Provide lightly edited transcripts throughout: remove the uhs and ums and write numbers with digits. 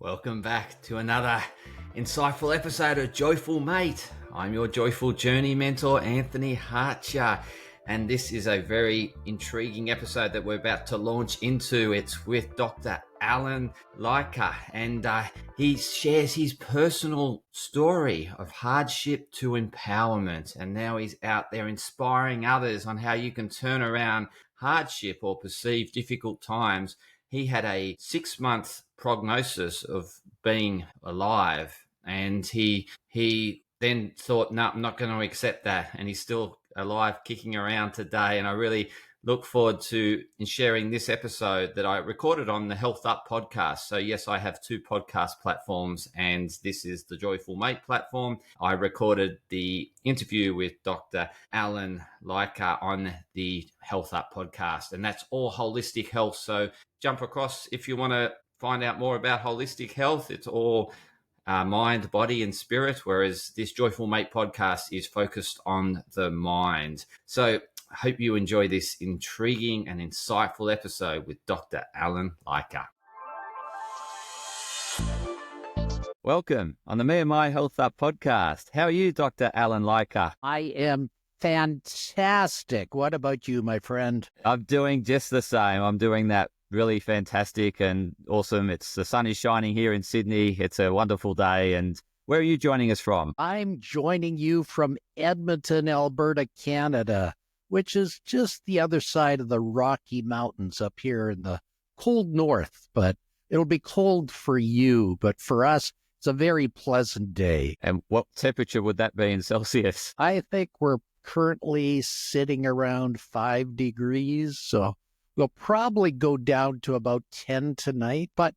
Welcome back to another insightful episode of Joyful Mate. I'm your Joyful Journey mentor, Anthony Hartcher, and this is a very intriguing episode that we're about to launch into. It's with Dr. Alan Lycka, and he shares his personal story of hardship to empowerment, and now he's out there inspiring others on how you can turn around hardship or perceived difficult times. He had a 6-month prognosis of being alive, and he then thought, no, I'm not going to accept that, and he's still alive, kicking around today. And I really look forward to sharing this episode that I recorded on the Health Up podcast. So yes, I have 2 podcast platforms, and this is the Joyful Mate platform. I recorded the interview with Dr. Alan Lycka on the Health Up podcast, and that's all holistic health. So jump across if you want to find out more about holistic health. It's all mind, body, and spirit, whereas this Joyful Mate podcast is focused on the mind. So I hope you enjoy this intriguing and insightful episode with Dr. Alan Lycka. Welcome on the Me&my Health Up podcast. How are you, Dr. Alan Lycka? I am fantastic. What about you, my friend? I'm doing just the same. I'm doing that really fantastic and awesome. The sun is shining here in Sydney. It's a wonderful day. And where are you joining us from? I'm joining you from Edmonton, Alberta, Canada, which is just the other side of the Rocky Mountains up here in the cold north. But it'll be cold for you, but for us, it's a very pleasant day. And what temperature would that be in Celsius? I think we're currently sitting around 5 degrees, so we'll probably go down to about 10 tonight. But,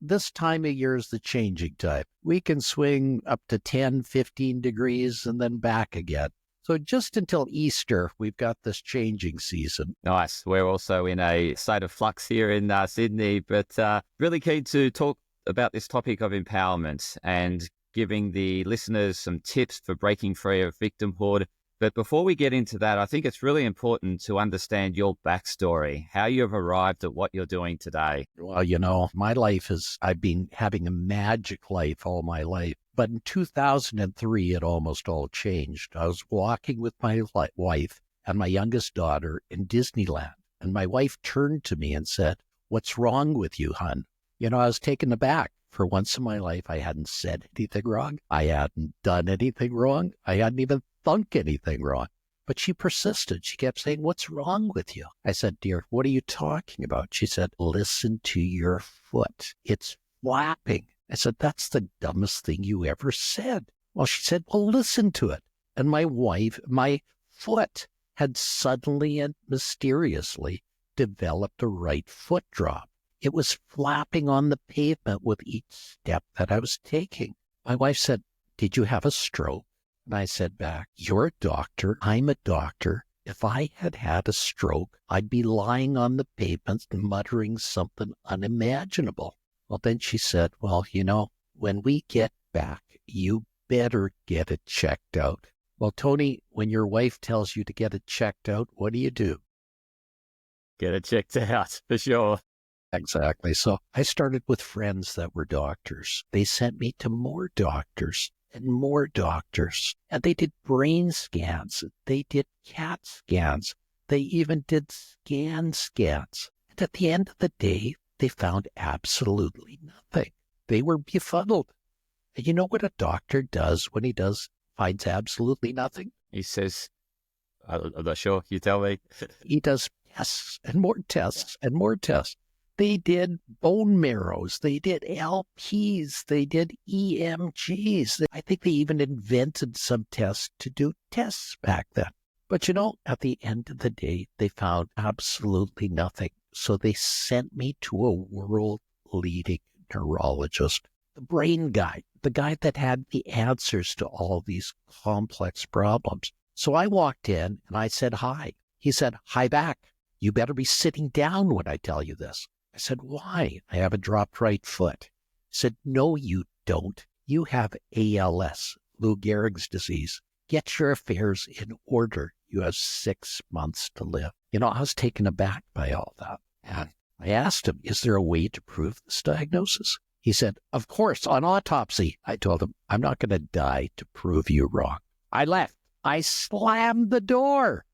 this time of year is the changing time. We can swing up to 10, 15 degrees and then back again. So just until Easter, we've got this changing season. Nice. We're also in a state of flux here in Sydney, but really keen to talk about this topic of empowerment and giving the listeners some tips for breaking free of victimhood. But before we get into that, I think it's really important to understand your backstory, how you've arrived at what you're doing today. Well, my life I've been having a magic life all my life. But in 2003, it almost all changed. I was walking with my wife and my youngest daughter in Disneyland. And my wife turned to me and said, "What's wrong with you, hon?" I was taken aback. For once in my life, I hadn't said anything wrong. I hadn't done anything wrong. I hadn't even thunk anything wrong. But she persisted. She kept saying, "What's wrong with you?" I said, "Dear, what are you talking about?" She said, "Listen to your foot. It's flapping." I said, "That's the dumbest thing you ever said." Well, she said, "Well, listen to it." And my foot had suddenly and mysteriously developed a right foot drop. It was flapping on the pavement with each step that I was taking. My wife said, "Did you have a stroke?" And I said back, "You're a doctor. I'm a doctor. If I had had a stroke, I'd be lying on the pavement muttering something unimaginable." Well, then she said, "Well, when we get back, you better get it checked out." Well, Tony, when your wife tells you to get it checked out, what do you do? Get it checked out, for sure. Exactly. So I started with friends that were doctors. They sent me to more doctors and more doctors. And they did brain scans. They did CAT scans. They even did scans. And at the end of the day, they found absolutely nothing. They were befuddled. And you know what a doctor does when he finds absolutely nothing? He says, I'm not sure. You tell me. He does tests and more tests and more tests. They did bone marrows. They did LPs. They did EMGs. I think they even invented some tests to do tests back then. But at the end of the day, they found absolutely nothing. So they sent me to a world-leading neurologist, the brain guy, the guy that had the answers to all these complex problems. So I walked in and I said, "Hi." He said, "Hi back. You better be sitting down when I tell you this." I said, "Why?" "I have a dropped right foot." He said, "No, you don't. You have ALS, Lou Gehrig's disease. Get your affairs in order. You have 6 months to live." I was taken aback by all that. And I asked him, "Is there a way to prove this diagnosis?" He said, of course, on autopsy. I told him, I'm not going to die to prove you wrong. I left. I slammed the door.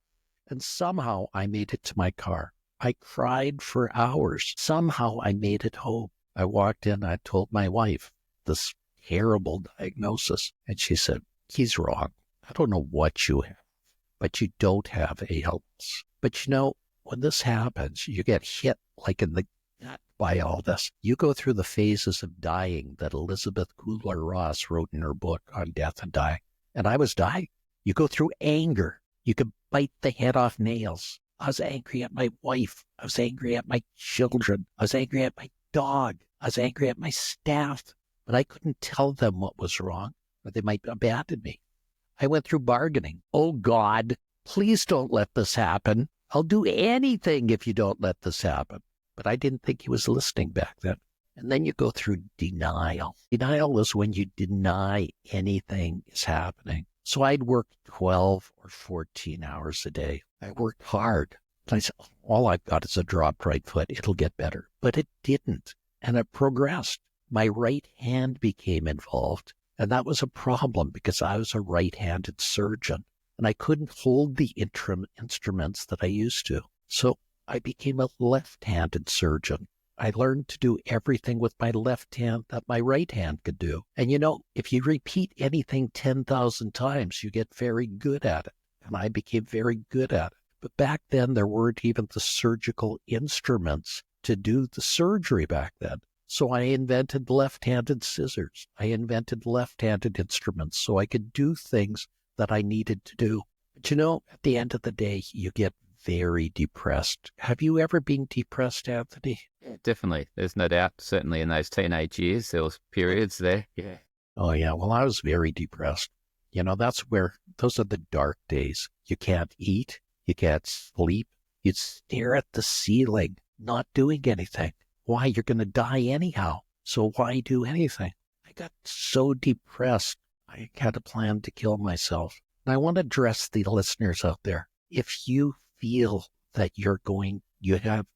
And somehow I made it to my car. I cried for hours. Somehow I made it home. I walked in. I told my wife this terrible diagnosis. And she said, he's wrong. I don't know what you have, but you don't have ALS. But when this happens, you get hit like in the gut by all this. You go through the phases of dying that Elizabeth Kubler-Ross wrote in her book on death and dying. And I was dying. You go through anger. You could bite the head off nails. I was angry at my wife. I was angry at my children. I was angry at my dog. I was angry at my staff. But I couldn't tell them what was wrong, or they might abandon me. I went through bargaining. Oh, God, please don't let this happen. I'll do anything if you don't let this happen. But I didn't think he was listening back then. And then you go through denial. Denial is when you deny anything is happening. So I'd work 12 or 14 hours a day. I worked hard. I said, all I've got is a dropped right foot. It'll get better. But it didn't. And it progressed. My right hand became involved. And that was a problem because I was a right-handed surgeon. And I couldn't hold the instruments that I used to. So I became a left-handed surgeon. I learned to do everything with my left hand that my right hand could do. And if you repeat anything 10,000 times, you get very good at it. And I became very good at it. But back then, there weren't even the surgical instruments to do the surgery back then. So I invented left-handed scissors. I invented left-handed instruments so I could do things that I needed to do. But at the end of the day, you get very depressed. Have you ever been depressed, Anthony? Definitely. There's no doubt. Certainly in those teenage years, there was periods there. Yeah. Oh, yeah. Well, I was very depressed. Those are the dark days. You can't eat. You can't sleep. You'd stare at the ceiling, not doing anything. Why? You're going to die anyhow. So why do anything? I got so depressed, I had a plan to kill myself. And I want to address the listeners out there. If you feel that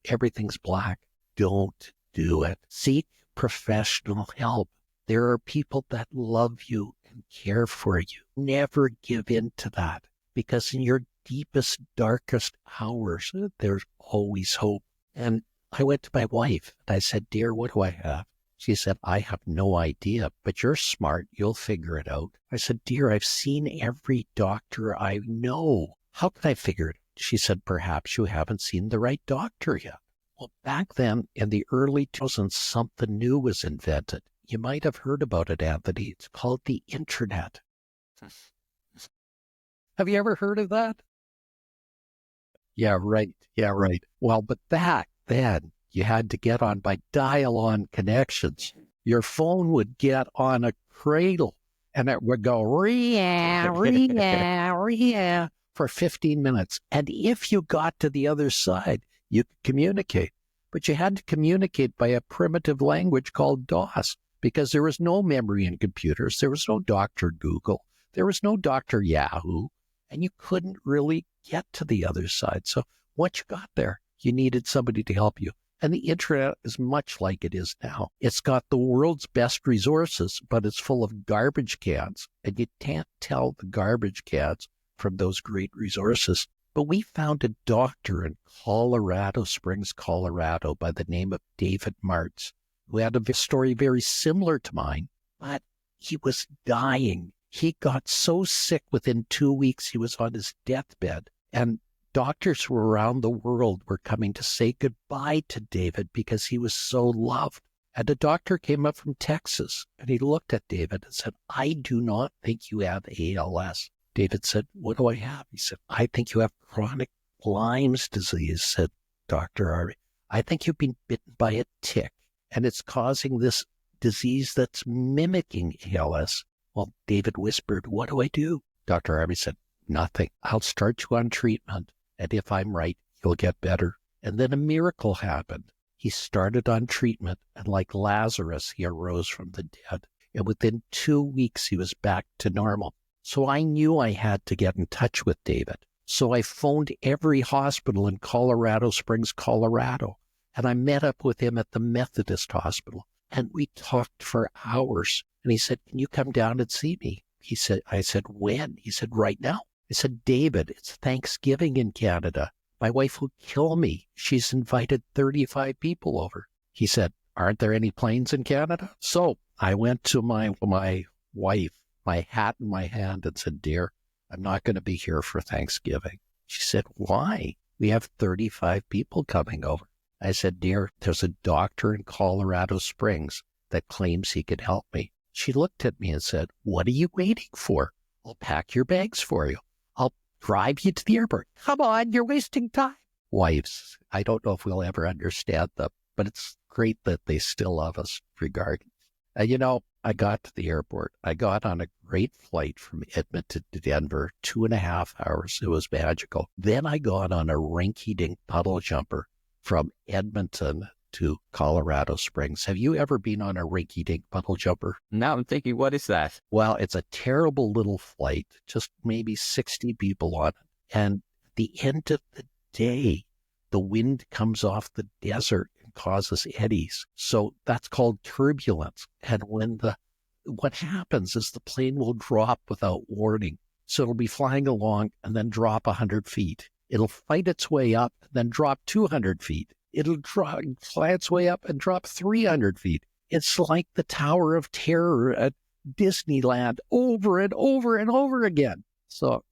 everything's black, don't do it. Seek professional help. There are people that love you and care for you. Never give in to that, because in your deepest, darkest hours, there's always hope. And I went to my wife and I said, dear, what do I have? She said, I have no idea, but you're smart. You'll figure it out. I said, dear, I've seen every doctor I know. How can I figure it? She said, perhaps you haven't seen the right doctor yet. Well, back then in the early 2000s, something new was invented. You might have heard about it, Anthony. It's called the internet. Have you ever heard of that? Yeah, right. Well, but back then you had to get on by dial-on connections. Your phone would get on a cradle and it would go ria, ria, ria for 15 minutes. And if you got to the other side, you could communicate. But you had to communicate by a primitive language called DOS, because there was no memory in computers. There was no Dr. Google. There was no Dr. Yahoo. And you couldn't really get to the other side. So once you got there, you needed somebody to help you. And the internet is much like it is now. It's got the world's best resources, but it's full of garbage cans. And you can't tell the garbage cans from those great resources. But we found a doctor in Colorado Springs, Colorado, by the name of David Martz, who had a story very similar to mine, but he was dying. He got so sick within 2 weeks, he was on his deathbed. And doctors from around the world were coming to say goodbye to David because he was so loved. And a doctor came up from Texas, and he looked at David and said, I do not think you have ALS. David said, what do I have? He said, I think you have chronic Lyme's disease, said Dr. Ari. I think you've been bitten by a tick, and it's causing this disease that's mimicking ALS. Well, David whispered, what do I do? Dr. Arby said, nothing. I'll start you on treatment, and if I'm right, you'll get better. And then a miracle happened. He started on treatment, and like Lazarus, he arose from the dead. And within 2 weeks, he was back to normal. So I knew I had to get in touch with David. So I phoned every hospital in Colorado Springs, Colorado, and I met up with him at the Methodist Hospital. And we talked for hours. And he said, can you come down and see me? I said, when? He said, right now. I said, David, it's Thanksgiving in Canada. My wife will kill me. She's invited 35 people over. He said, aren't there any planes in Canada? So I went to my wife, my hat in my hand, and said, dear, I'm not going to be here for Thanksgiving. She said, why? We have 35 people coming over. I said, dear, there's a doctor in Colorado Springs that claims he could help me. She looked at me and said, what are you waiting for? I'll pack your bags for you. I'll drive you to the airport. Come on, you're wasting time. Wives, I don't know if we'll ever understand them, but it's great that they still love us regardless. And I got to the airport. I got on a great flight from Edmonton to Denver, 2.5 hours. It was magical. Then I got on a rinky-dink puddle jumper from Edmonton to Colorado Springs. Have you ever been on a rinky-dink puddle jumper? No, I'm thinking, what is that? Well, it's a terrible little flight, just maybe 60 people on it. And at the end of the day, the wind comes off the desert and causes eddies. So that's called turbulence. And what happens is the plane will drop without warning. So it'll be flying along and then drop 100 feet. It'll fight its way up, then drop 200 feet. It'll fly its way up and drop 300 feet. It's like the Tower of Terror at Disneyland over and over and over again. So,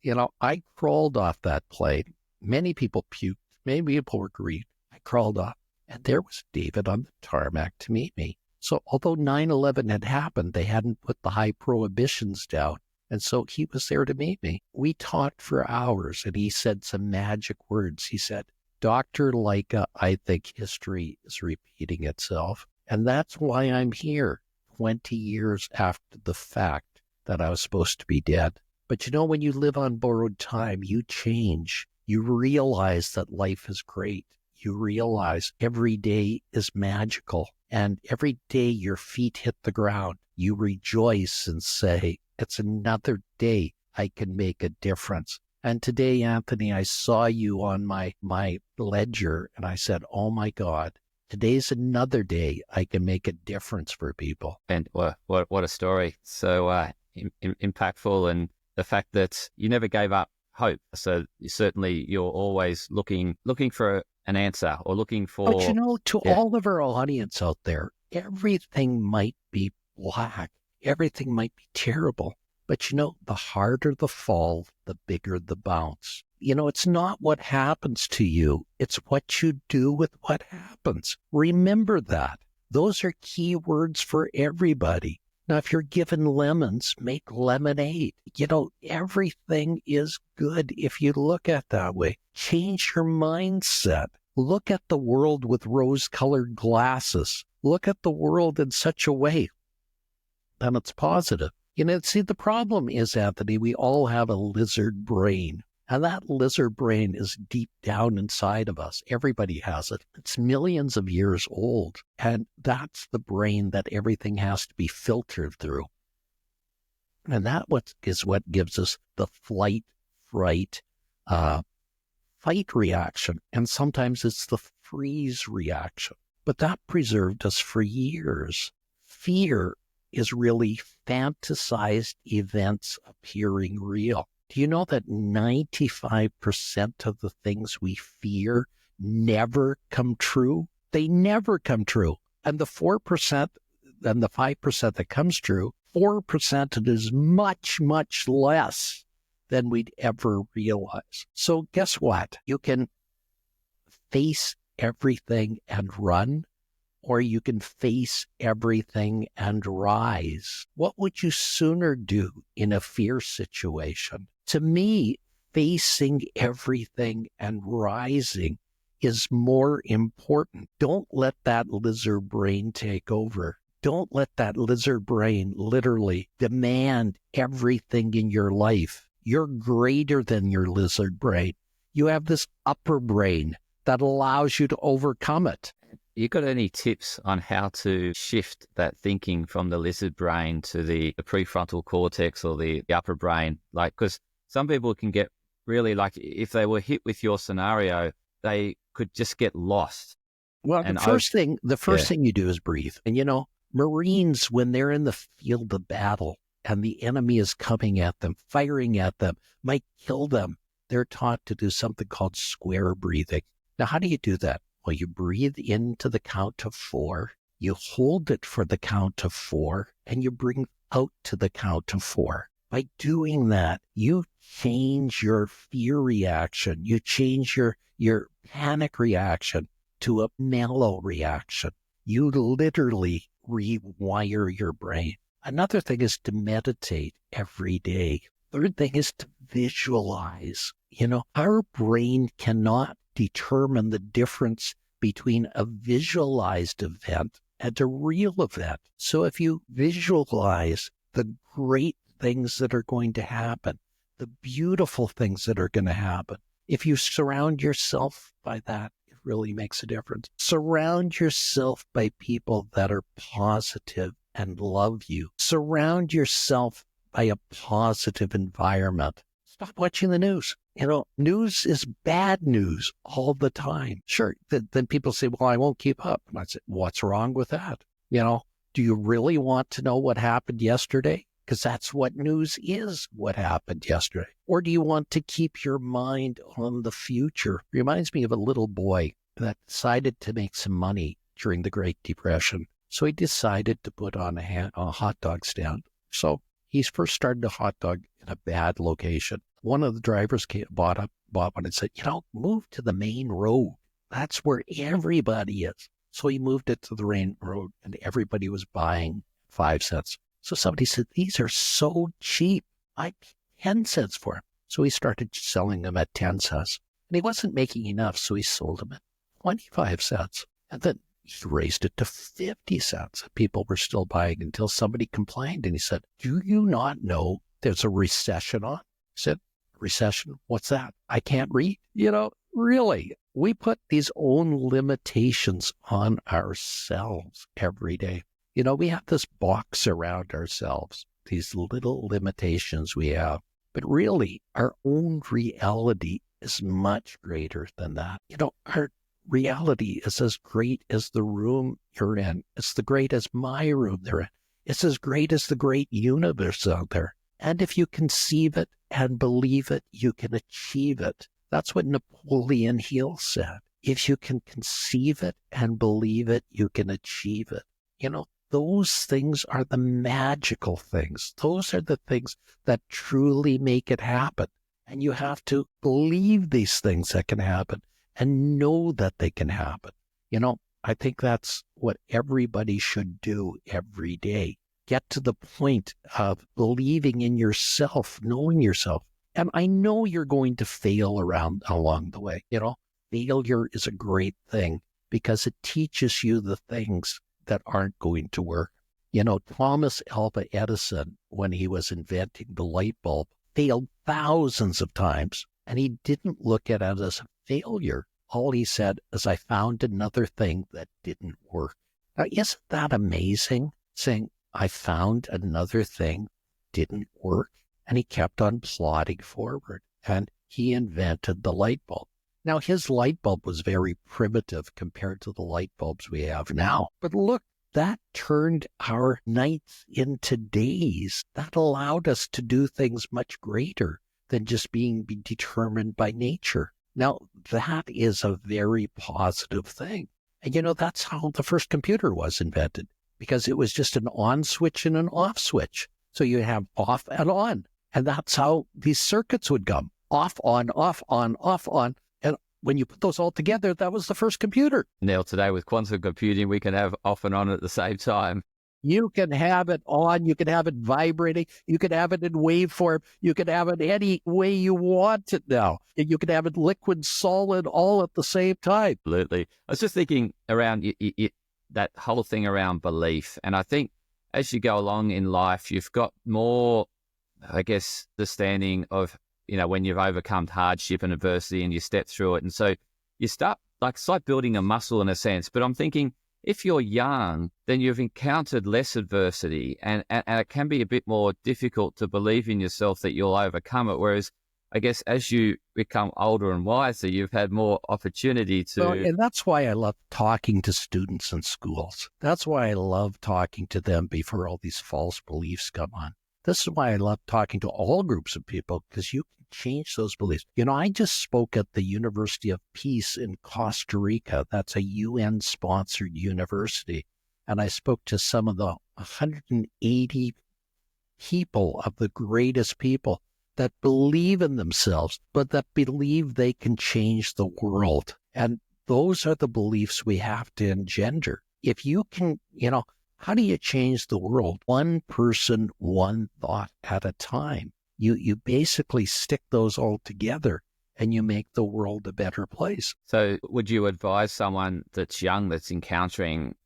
I crawled off that plane. Many people puked. Many people were grieved. I crawled off, and there was David on the tarmac to meet me. So although 9/11 had happened, they hadn't put the high prohibitions down. And so he was there to meet me. We talked for hours, and he said some magic words. He said, Dr. Lycka, I think history is repeating itself. And that's why I'm here 20 years after the fact that I was supposed to be dead. But when you live on borrowed time, you change. You realize that life is great. You realize every day is magical. And every day your feet hit the ground, you rejoice and say, it's another day I can make a difference. And today, Anthony, I saw you on my ledger and I said, oh my God, today's another day I can make a difference for people. And what a story. So impactful, and the fact that you never gave up hope. So certainly you're always looking for an answer or looking for... But all of our audience out there, everything might be black. Everything might be terrible. But the harder the fall, the bigger the bounce. It's not what happens to you. It's what you do with what happens. Remember that. Those are key words for everybody. Now, if you're given lemons, make lemonade. Everything is good if you look at it that way. Change your mindset. Look at the world with rose-colored glasses. Look at the world in such a way that it's positive. See, the problem is, Anthony, we all have a lizard brain. And that lizard brain is deep down inside of us. Everybody has it. It's millions of years old. And that's the brain that everything has to be filtered through. And that is what gives us the flight, fright, fight reaction. And sometimes it's the freeze reaction. But that preserved us for years. Fear is really fantasized events appearing real. Do you know that 95% of the things we fear never come true? They never come true. And the 4% and the 5% that comes true, 4% it is much, much less than we'd ever realize. So guess what? You can face everything and run, or you can face everything and rise. What would you sooner do in a fear situation? To me, facing everything and rising is more important. Don't let that lizard brain take over. Don't let that lizard brain literally demand everything in your life. You're greater than your lizard brain. You have this upper brain that allows you to overcome it. You got any tips on how to shift that thinking from the lizard brain to the prefrontal cortex or the upper brain? Because some people can get really, if they were hit with your scenario, they could just get lost. Well, the first thing you do is breathe. And Marines, when they're in the field of battle and the enemy is coming at them, firing at them, might kill them, they're taught to do something called square breathing. Now, how do you do that? Well, you breathe into the count of 4, you hold it for the count of 4, and you bring out to the count of 4. By doing that, you change your fear reaction. You change your panic reaction to a mellow reaction. You literally rewire your brain. Another thing is to meditate every day. Third thing is to visualize. Our brain cannot determine the difference between a visualized event and a real event. So if you visualize the great things that are going to happen, the beautiful things that are going to happen, if you surround yourself by that, it really makes a difference. Surround yourself by people that are positive and love you. Surround yourself by a positive environment. Stop watching the news. News is bad news all the time. Sure, then people say, well, I won't keep up. And I say, what's wrong with that? Do you really want to know what happened yesterday? Because that's what news is, what happened yesterday. Or do you want to keep your mind on the future? Reminds me of a little boy that decided to make some money during the Great Depression. So he decided to put on a hot dog stand. So he's first started a hot dog in a bad location. One of the drivers bought one and said, move to the main road. That's where everybody is. So he moved it to the main road and everybody was buying 5 cents. So somebody said, these are so cheap. I paid 10 cents for them. So he started selling them at 10 cents. And he wasn't making enough, so he sold them at 25 cents. And then he raised it to 50 cents. And people were still buying until somebody complained. And he said, do you not know there's a recession on? I said, recession? What's that? I can't read. Really, we put these own limitations on ourselves every day. We have this box around ourselves, these little limitations we have. But really, our own reality is much greater than that. Our reality is as great as the room you're in. It's the great as my room they're in. It's as great as the great universe out there. And if you conceive it and believe it, you can achieve it. That's what Napoleon Hill said. If you can conceive it and believe it, you can achieve it. Those things are the magical things. Those are the things that truly make it happen. And you have to believe these things that can happen and know that they can happen. I think that's what everybody should do every day. Get to the point of believing in yourself, knowing yourself. And I know you're going to fail along the way. Failure is a great thing because it teaches you the things that aren't going to work. Thomas Alva Edison, when he was inventing the light bulb, failed thousands of times, and he didn't look at it as a failure. All he said is, I found another thing that didn't work. Now, isn't that amazing? Saying, I found another thing didn't work, and he kept on plodding forward, and he invented the light bulb. Now, his light bulb was very primitive compared to the light bulbs we have now. But look, that turned our nights into days. That allowed us to do things much greater than just being determined by nature. Now, that is a very positive thing. And that's how the first computer was invented, because it was just an on switch and an off switch. So you have off and on. And that's how these circuits would come. Off, on, off, on, off, on. When you put those all together, that was the first computer. Now, today with quantum computing, we can have off and on at the same time. You can have it on, you can have it vibrating, you can have it in waveform, you can have it any way you want it now. You can have it liquid, solid, all at the same time. Absolutely. I was just thinking around that whole thing around belief. And I think as you go along in life, you've got more, I guess, understanding of when you've overcome hardship and adversity and you step through it. And so you start, it's like building a muscle in a sense. But I'm thinking, if you're young, then you've encountered less adversity and it can be a bit more difficult to believe in yourself that you'll overcome it. Whereas I guess as you become older and wiser, you've had more opportunity to... Well, and that's why I love talking to students in schools. That's why I love talking to them before all these false beliefs come on. This is why I love talking to all groups of people, because you can change those beliefs. I just spoke at the University of Peace in Costa Rica. That's a UN-sponsored university. And I spoke to some of the 180 people of the greatest people that believe in themselves, but that believe they can change the world. And those are the beliefs we have to engender. If you can, how do you change the world? One person, one thought at a time. You basically stick those all together and you make the world a better place. So would you advise someone that's young, that's encountering,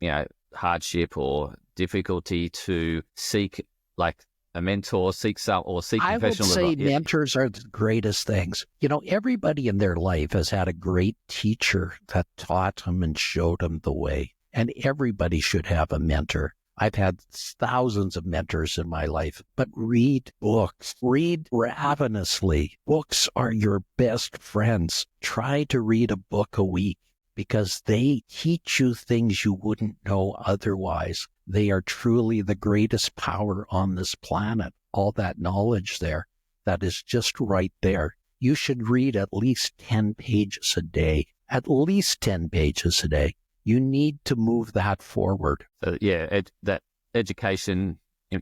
hardship or difficulty, to seek like a mentor, seek professional advice? I would say mentors are the greatest things. Everybody in their life has had a great teacher that taught them and showed them the way. And everybody should have a mentor. I've had thousands of mentors in my life, but read books. Read ravenously. Books are your best friends. Try to read a book a week, because they teach you things you wouldn't know otherwise. They are truly the greatest power on this planet. All that knowledge there, that is just right there. You should read at least 10 pages a day. At least 10 pages a day. You need to move that forward. That education, your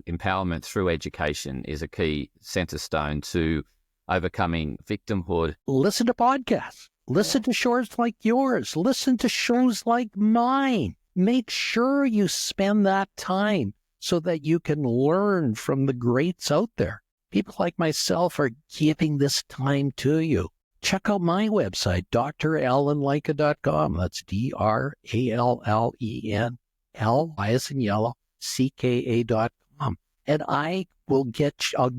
empowerment through education is a key center stone to overcoming victimhood. Listen to podcasts. Listen to shows like yours. Listen to shows like mine. Make sure you spend that time so that you can learn from the greats out there. People like myself are giving this time to you. Check out my website, drallenlycka.com. That's DRALLEN, L, Y as in yellow, CKA.com. And I'll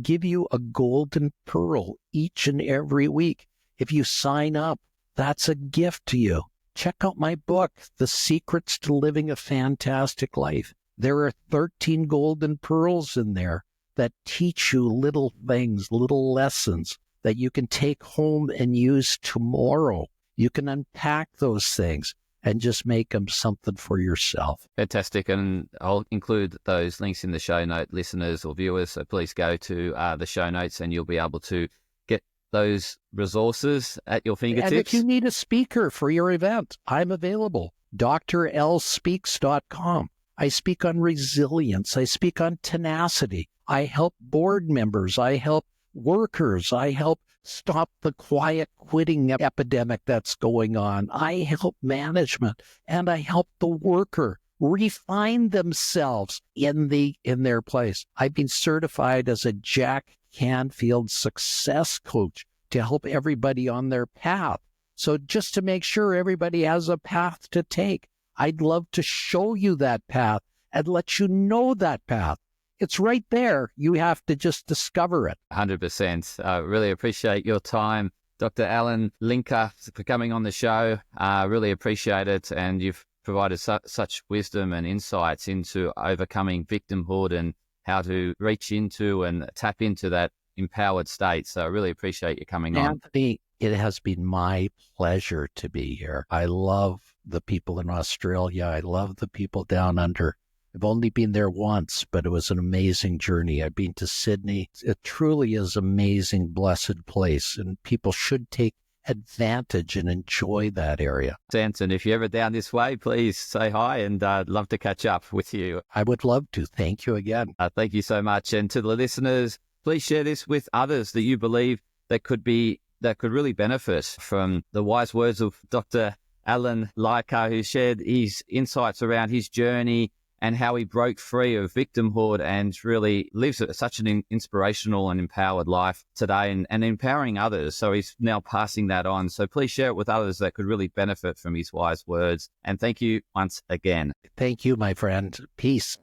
give you a golden pearl each and every week. If you sign up, that's a gift to you. Check out my book, The Secrets to Living a Fantastic Life. There are 13 golden pearls in there that teach you little things, little lessons that you can take home and use tomorrow. You can unpack those things and just make them something for yourself. Fantastic. And I'll include those links in the show note, listeners or viewers. So please go to the show notes and you'll be able to get those resources at your fingertips. And if you need a speaker for your event, I'm available. drlspeaks.com. I speak on resilience. I speak on tenacity. I help board members. I help workers. I help stop the quiet quitting epidemic that's going on. I help management, and I help the worker refine themselves in their place. I've been certified as a Jack Canfield success coach to help everybody on their path. So just to make sure everybody has a path to take, I'd love to show you that path and let you know that path. It's right there. You have to just discover it. 100%. I really appreciate your time, Dr. Alan Lycka, for coming on the show. Really appreciate it. And you've provided such wisdom and insights into overcoming victimhood and how to reach into and tap into that empowered state. So I really appreciate you coming on. Anthony, it has been my pleasure to be here. I love the people in Australia. I love the people down under. I've only been there once, but it was an amazing journey. I've been to Sydney. It truly is an amazing, blessed place, and people should take advantage and enjoy that area. And if you're ever down this way, please say hi, and I'd love to catch up with you. I would love to. Thank you again. Thank you so much. And to the listeners, please share this with others that you believe that could really benefit from the wise words of Dr. Alan Lycka, who shared his insights around his journey and how he broke free of victimhood and really lives such an inspirational and empowered life today and empowering others. So he's now passing that on. So please share it with others that could really benefit from his wise words. And thank you once again. Thank you, my friend. Peace.